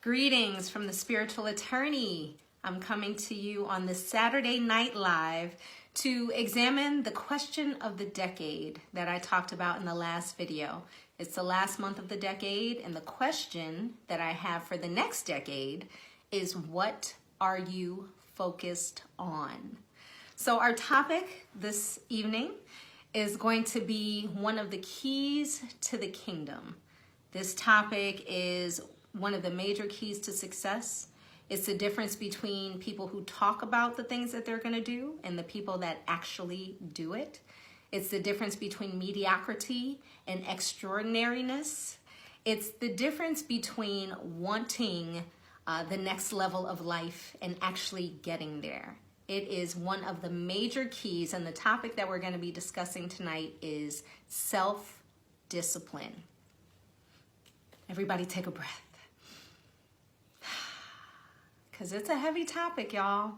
Greetings from the Spiritual Attorney. I'm coming to you on this Saturday Night Live to examine the question of the decade that I talked about in the last video. It's the last month of the decade, and the question that I have for the next decade is, what are you focused on? So our topic this evening is going to be one of the keys to the kingdom. This topic is one of the major keys to success. It's the difference between people who talk about the things that they're going to do and the people that actually do it. It's the difference between mediocrity and extraordinariness. It's the difference between wanting the next level of life and actually getting there. It is one of the major keys, and the topic that we're going to be discussing tonight is self-discipline. Everybody take a breath. Because it's a heavy topic, y'all.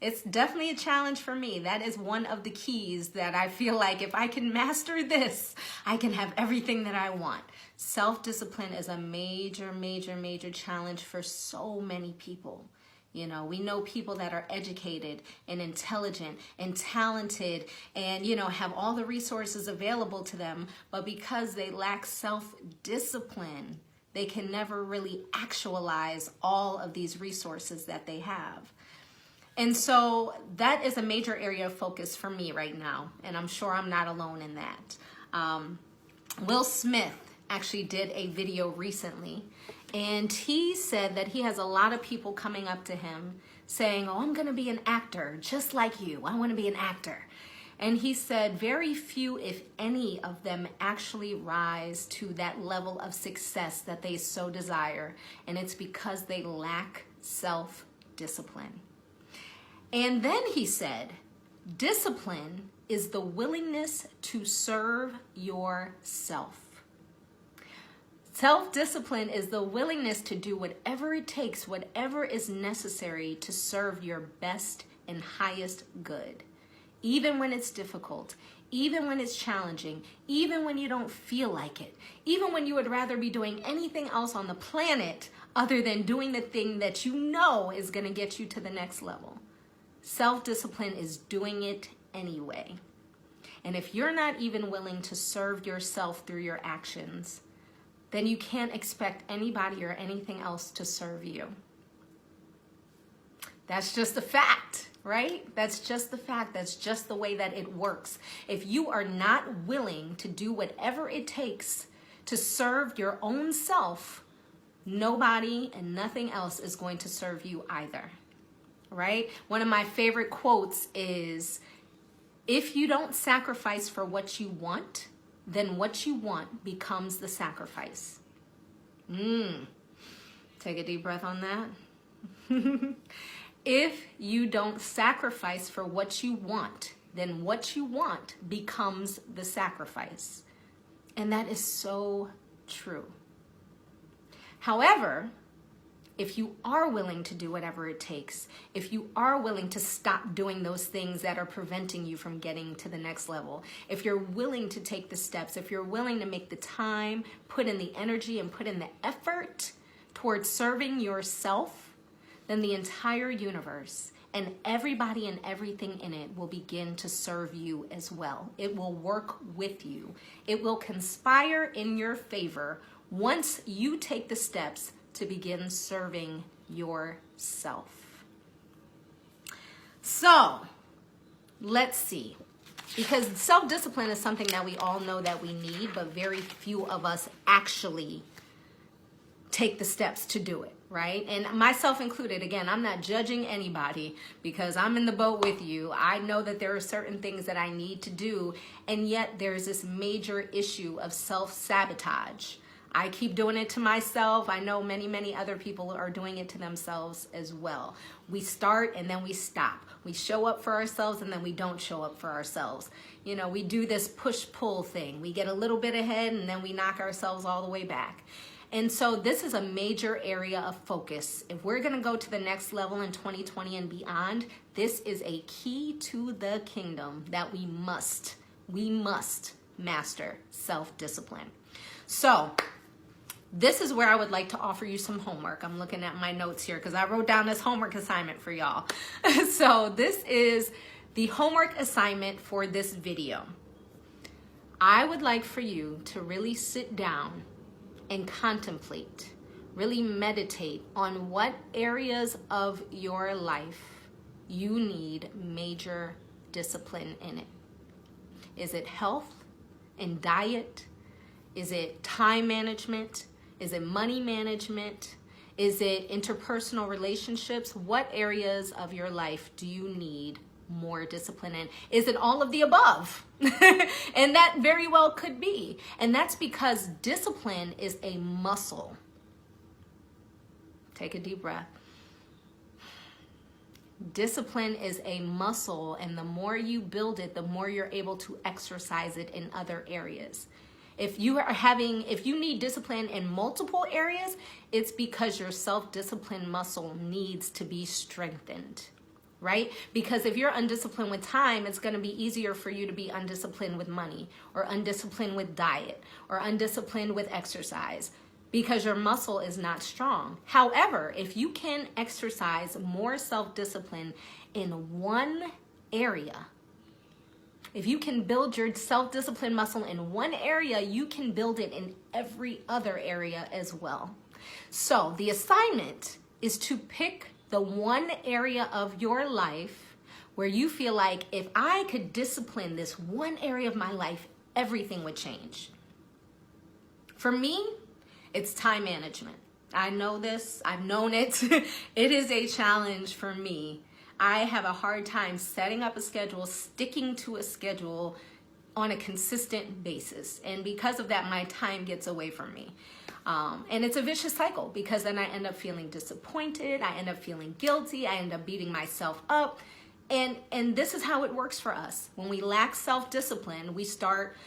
It's definitely a challenge for me. That is one of the keys that I feel like if I can master this, I can have everything that I want. Self-discipline is a major, major, major challenge for so many people. You know, we know people that are educated and intelligent and talented and, you know, have all the resources available to them, but because they lack self-discipline, they can never really actualize all of these resources that they have. And so that is a major area of focus for me right now, and I'm sure I'm not alone in that. Will Smith actually did a video recently, and he said that he has a lot of people coming up to him saying, "Oh, I'm going to be an actor just like you. I want to be an actor." And he said very few, if any, of them actually rise to that level of success that they so desire. And it's because they lack self-discipline. And then he said, discipline is the willingness to serve yourself. Self-discipline is the willingness to do whatever it takes, whatever is necessary to serve your best and highest good. Even when it's difficult, even when it's challenging, even when you don't feel like it, even when you would rather be doing anything else on the planet other than doing the thing that you know is going to get you to the next level. Self-discipline is doing it anyway. And if you're not even willing to serve yourself through your actions, then you can't expect anybody or anything else to serve you. That's just a fact. Right? That's just the fact. That's just the way that it works. If you are not willing to do whatever it takes to serve your own self, nobody and nothing else is going to serve you either. Right? One of my favorite quotes is, if you don't sacrifice for what you want, then what you want becomes the sacrifice. Take a deep breath on that. If you don't sacrifice for what you want, then what you want becomes the sacrifice. And that is so true. However, if you are willing to do whatever it takes, if you are willing to stop doing those things that are preventing you from getting to the next level, if you're willing to take the steps, if you're willing to make the time, put in the energy, and put in the effort towards serving yourself, then the entire universe and everybody and everything in it will begin to serve you as well. It will work with you. It will conspire in your favor once you take the steps to begin serving yourself. So, let's see. Because self-discipline is something that we all know that we need, but very few of us actually take the steps to do it. Right? And myself included. Again, I'm not judging anybody because I'm in the boat with you. I know that there are certain things that I need to do, and yet there's this major issue of self-sabotage. I keep doing it to myself. I know many, many other people are doing it to themselves as well. We start and then we stop. We show up for ourselves and then we don't show up for ourselves. You know, we do this push-pull thing. We get a little bit ahead and then we knock ourselves all the way back. And so this is a major area of focus. If we're going to go to the next level in 2020 and beyond, this is a key to the kingdom that we must master self-discipline. So this is where I would like to offer you some homework. I'm looking at my notes here because I wrote down this homework assignment for y'all. So this is the homework assignment for this video. I would like for you to really sit down and contemplate, really meditate on what areas of your life you need major discipline in it. Is it health and diet? Is it time management? Is it money management? Is it interpersonal relationships? What areas of your life do you need more discipline in? Is it all of the above? And that very well could be. And that's because discipline is a muscle. Take a deep breath. Discipline is a muscle, and the more you build it, the more you're able to exercise it in other areas. If you need discipline in multiple areas, it's because your self-discipline muscle needs to be strengthened, right? Because if you're undisciplined with time, it's going to be easier for you to be undisciplined with money, or undisciplined with diet, or undisciplined with exercise, because your muscle is not strong. However, if you can exercise more self-discipline in one area, if you can build your self-discipline muscle in one area, you can build it in every other area as well. So the assignment is to pick the one area of your life where you feel like, if I could discipline this one area of my life, everything would change. For me, it's time management. I know this, I've known it. It is a challenge for me. I have a hard time setting up a schedule, sticking to a schedule on a consistent basis. And because of that, my time gets away from me. And it's a vicious cycle, because then I end up feeling disappointed. I end up feeling guilty. I end up beating myself up. And this is how it works for us. When we lack self-discipline, we start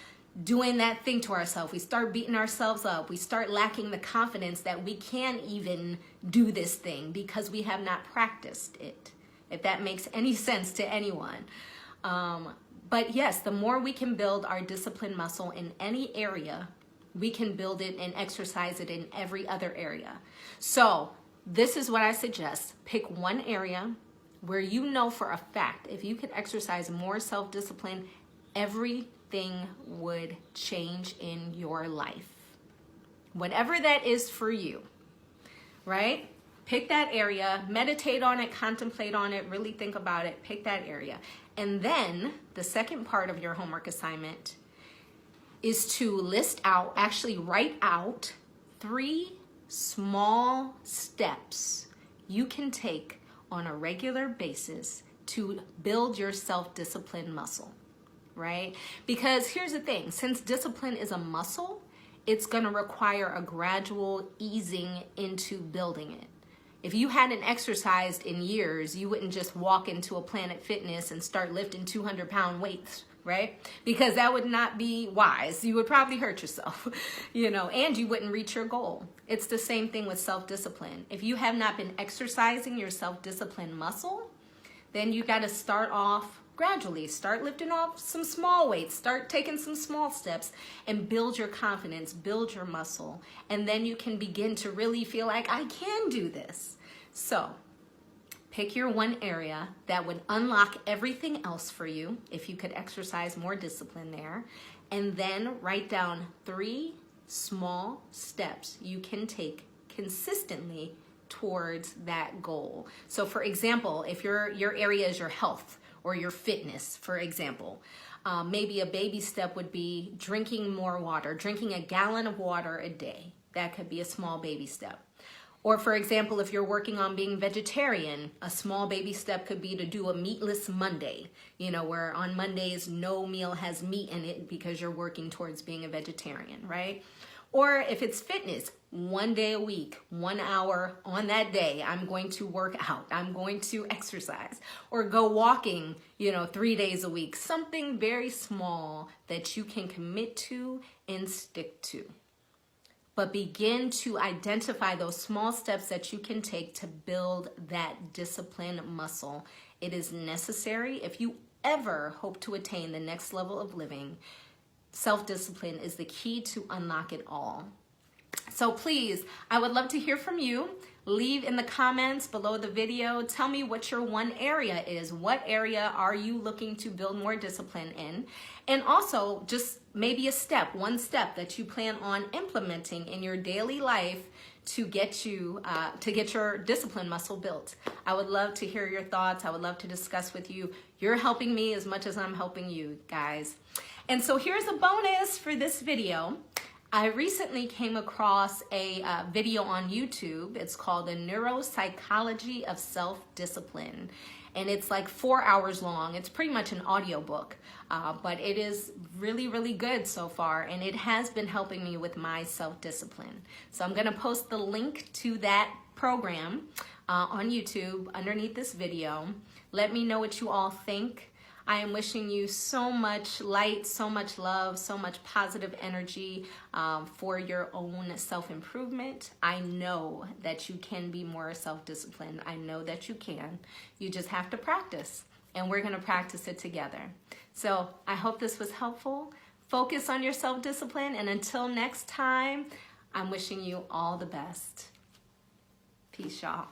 doing that thing to ourselves. We start beating ourselves up. We start lacking the confidence that we can even do this thing because we have not practiced it, if that makes any sense to anyone. But yes, the more we can build our discipline muscle in any area, we can build it and exercise it in every other area. So this is what I suggest. Pick one area where you know for a fact, if you could exercise more self-discipline, everything would change in your life. Whatever that is for you, right? Pick that area, meditate on it, contemplate on it, really think about it, pick that area. And then the second part of your homework assignment is to list out, actually write out 3 small steps you can take on a regular basis to build your self-discipline muscle, right? Because here's the thing, since discipline is a muscle, it's gonna require a gradual easing into building it. If you hadn't exercised in years, you wouldn't just walk into a Planet Fitness and start lifting 200-pound weights, right? Because that would not be wise. You would probably hurt yourself, and you wouldn't reach your goal. It's the same thing with self-discipline. If you have not been exercising your self-discipline muscle, then you got to start off gradually. Start lifting off some small weights, start taking some small steps, and build your confidence, build your muscle. And then you can begin to really feel like, I can do this. So pick your one area that would unlock everything else for you, if you could exercise more discipline there, and then write down 3 small steps you can take consistently towards that goal. So for example, if your area is your health or your fitness, for example, maybe a baby step would be drinking more water, drinking a gallon of water a day. That could be a small baby step. Or for example, if you're working on being vegetarian, a small baby step could be to do a meatless Monday, where on Mondays no meal has meat in it because you're working towards being a vegetarian, right? Or if it's fitness, 1 day a week, 1 hour on that day, I'm going to work out, I'm going to exercise, or go walking, 3 days a week, something very small that you can commit to and stick to. But begin to identify those small steps that you can take to build that discipline muscle. It is necessary if you ever hope to attain the next level of living. Self-discipline is the key to unlock it all. So please, I would love to hear from you. Leave in the comments below the video. Tell me what your one area is. What area are you looking to build more discipline in? And also just maybe one step that you plan on implementing in your daily life to get your discipline muscle built. I would love to hear your thoughts. I would love to discuss with you. You're helping me as much as I'm helping you, guys. And so here's a bonus for this video. I recently came across a video on YouTube. It's called The Neuropsychology of Self-Discipline. And it's like 4 hours long. It's pretty much an audiobook, but it is really, really good so far. And it has been helping me with my self-discipline. So I'm gonna post the link to that program on YouTube underneath this video. Let me know what you all think. I am wishing you so much light, so much love, so much positive energy for your own self-improvement. I know that you can be more self-disciplined. I know that you can. You just have to practice, and we're gonna practice it together. So I hope this was helpful. Focus on your self-discipline, and until next time, I'm wishing you all the best. Peace, y'all.